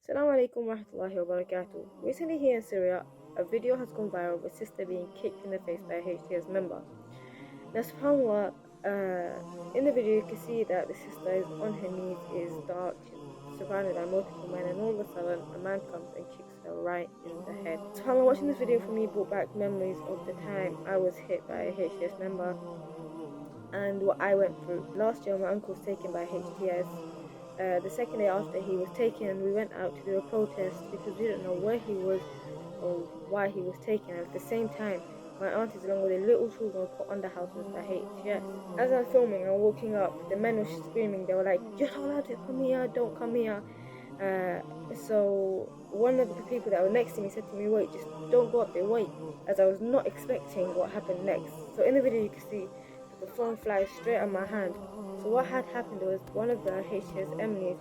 Assalamu alaikum warahmatullahi wabarakatuh. Recently here in Syria, a video has gone viral of a sister being kicked in the face by a HTS member. Now subhanAllah, in the video you can see that the sister is on her knees, is dark, she's surrounded by multiple men, and all of a sudden a man comes and kicks her right in the head. SubhanAllah, watching this video for me brought back memories of the time I was hit by a HTS member and what I went through. Last year my uncle was taken by HTS. The second day after he was taken, we went out to do a protest because we didn't know where he was or why he was taken. At the same time, my aunties along with the little children were put under houses by HTS. As I'm filming and walking up, the men were screaming. They were like, "You're not allowed to come here, don't come here." So one of the people that were next to me said to me, "Wait, just don't go up there, wait," as I was not expecting what happened next. So in the video you can see the phone flies straight on my hand. So what had happened was one of the HTS Emily's,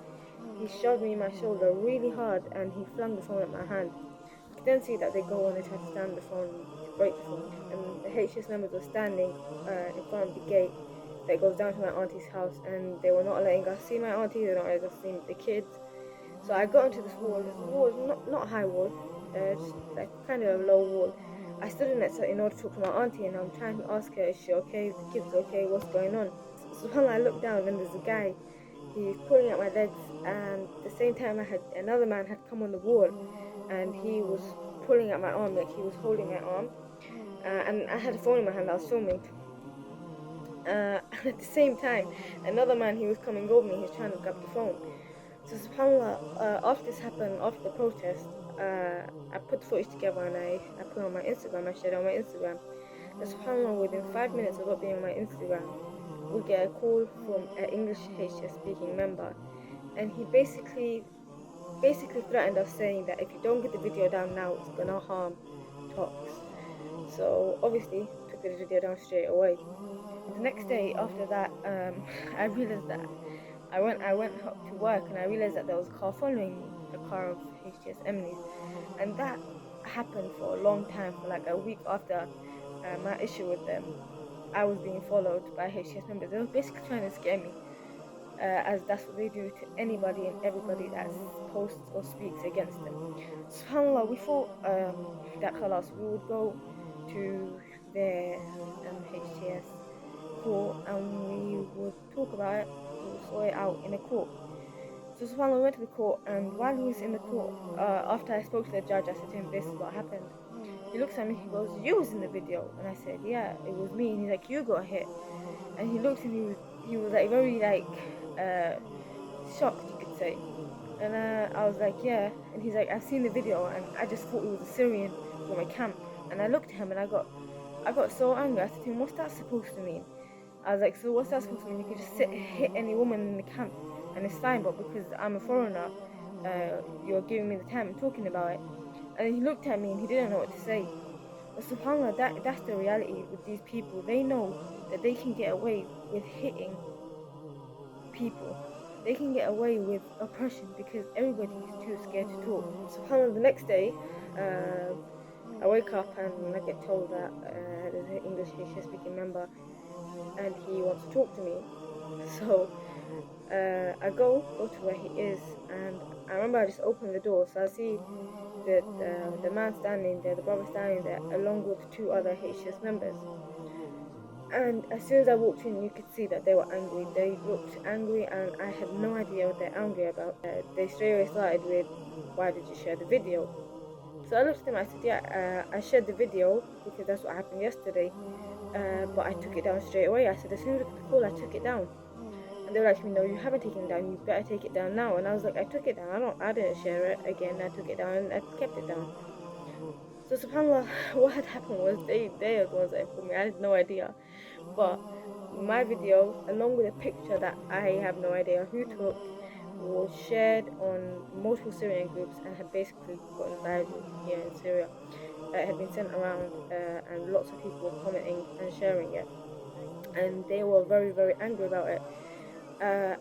he shoved me in my shoulder really hard and he flung the phone at my hand. You can then see that they go on and try to stand the phone to break the phone. And the HTS members were standing in front of the gate that goes down to my auntie's house, and they were not letting us see my auntie, they were not letting us see the kids. So I got into this wall. This wall is not a high wall, just like kind of a low wall. I stood in it in order to talk to my auntie, and I'm trying to ask her, is she okay? Is the kids okay? What's going on? So when I looked down, and there's a guy, he's pulling at my legs, and at the same time another man had come on the wall, and he was pulling at my arm, like he was holding my arm, and I had a phone in my hand. I was filming. And at the same time, another man, he was coming over me. He was trying to grab the phone. So subhanAllah, after this happened, after the protest, I put the footage together and I put it on my Instagram. I shared it on my Instagram. And subhanAllah, within 5 minutes of it being on my Instagram, we get a call from an English HTS speaking member, and he basically threatened us, saying that if you don't get the video down now, it's gonna harm talks. So obviously took the video down straight away. The next day after that, I realized that I went up to work and I realized that there was a car following me, a car of HTS Emily's, and that happened for a long time, for like a week after my issue with them. I was being followed by HTS members. They were basically trying to scare me, as that's what they do to anybody and everybody that posts or speaks against them. SubhanAllah, we thought that khalas, we would go to their HTS court and we would talk about it, we would sort it out in a court. So subhanAllah, went to the court, and while he was in the court, after I spoke to the judge, I said to him, "This is what happened." He looks at me, he goes, "You was in the video?" And I said, "Yeah, it was me." And he's like, "You got hit?" And he looked and he was like very like shocked, you could say. And I was like, "Yeah." And he's like, "I've seen the video and I just thought it was a Syrian from a camp." And I looked at him and I got so angry. I said to him, "What's that supposed to mean?" I was like, "So what's that supposed to mean? You can just hit any woman in the camp and it's fine, but because I'm a foreigner, you're giving me the time and talking about it." And then he looked at me and he didn't know what to say. But subhanAllah, that's the reality with these people. They know that they can get away with hitting people. They can get away with oppression because everybody is too scared to talk. SubhanAllah, the next day, I wake up and I get told that there's an English HTS speaking member and he wants to talk to me. So I go to where he is, and I remember I just opened the door, so I see that the man standing there, the brother standing there, along with 2 other HTS members. And as soon as I walked in, you could see that they were angry. They looked angry, and I had no idea what they're angry about. They straight away started with, "Why did you share the video?" So I looked at them, I said, "Yeah, I shared the video because that's what happened yesterday, but I took it down straight away." I said, "As soon as I got the call, I took it down." And they were like to me, "No, you haven't taken it down, you better take it down now." And I was like, "I took it down, I didn't share it again, I took it down and I kept it down." So subhanAllah, what had happened was they are the ones that informed me. I had no idea. But my video, along with a picture that I have no idea who took, was shared on multiple Syrian groups and had basically gotten viral here in Syria. It had been sent around, and lots of people were commenting and sharing it. And they were very, very angry about it.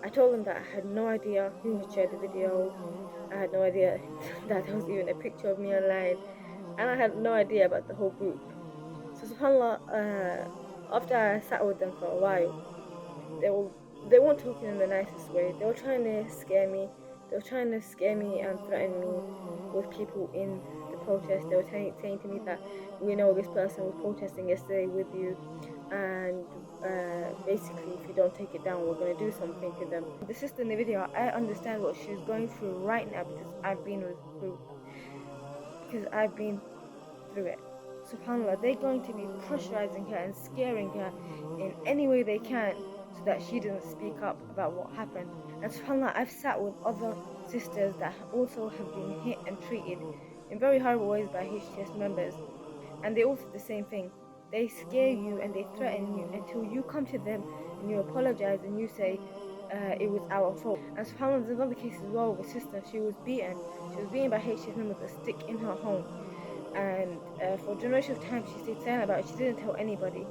I told them that I had no idea who had shared the video. I had no idea that there was even a picture of me online. And I had no idea about the whole group. So subhanAllah, after I sat with them for a while, they weren't talking in the nicest way. They were trying to scare me. They were trying to scare me and threaten me with people in the protest. They were saying to me that we know this person was protesting yesterday with you, and basically, if you don't take it down, we're going to do something to them. The sister in the video, I understand what she's going through right now because I've been through it. SubhanAllah, they're going to be pressurizing her and scaring her in any way they can so that she doesn't speak up about what happened. And SubhanAllah, I've sat with other sisters that also have been hit and treated in very horrible ways by HTS members, and they also do the same thing. They scare you and they threaten you until you come to them and you apologize and you say, it was our fault. And subhanAllah, there's another case as well of a sister. She was beaten. She was beaten by HTS members with a stick in her home. And for a generation of time, she stayed silent about it. She didn't tell anybody.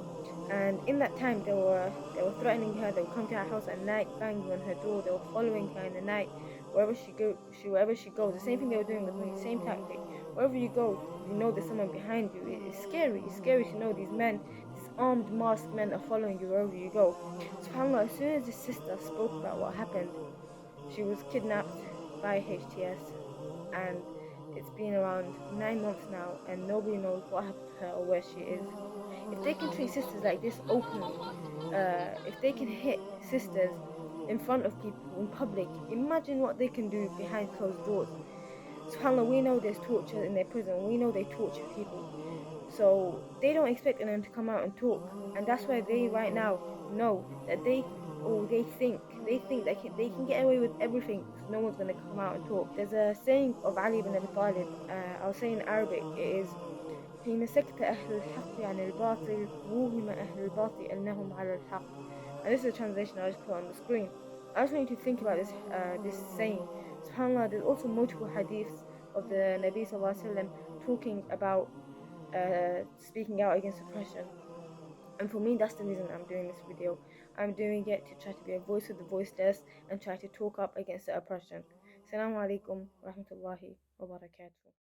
And in that time, they were threatening her. They would come to her house at night, banging on her door. They were following her in the night wherever she goes. The same thing they were doing with me. Same tactic. Wherever you go, you know there's someone behind you. It's scary. It's scary to know these men, these armed, masked men, are following you wherever you go. SubhanAllah, as soon as this sister spoke about what happened, she was kidnapped by HTS, and it's been around 9 months now, and nobody knows what happened to her or where she is. If they can treat sisters like this openly, if they can hit sisters in front of people in public, imagine what they can do behind closed doors. SubhanAllah, we know there's torture in their prison. We know they torture people. So they don't expect them to come out and talk. And that's why they right now know that they think they can get away with everything because no one's going to come out and talk. There's a saying of Ali ibn Abi Talib, I'll say in Arabic, it is حين سكت أهل الحق عن الباطل وهم أهل الباطل أنهم على الحق. And this is a translation I just put on the screen. I just want you to think about this saying. SubhanAllah, there's also multiple hadiths of the Nabi Sallallahu Alaihi Wasallam talking about speaking out against oppression. And for me, that's the reason I'm doing this video. I'm doing it to try to be a voice of the voiceless and try to talk up against the oppression. Assalamu alaikum wa rahmatullahi wa barakatuh.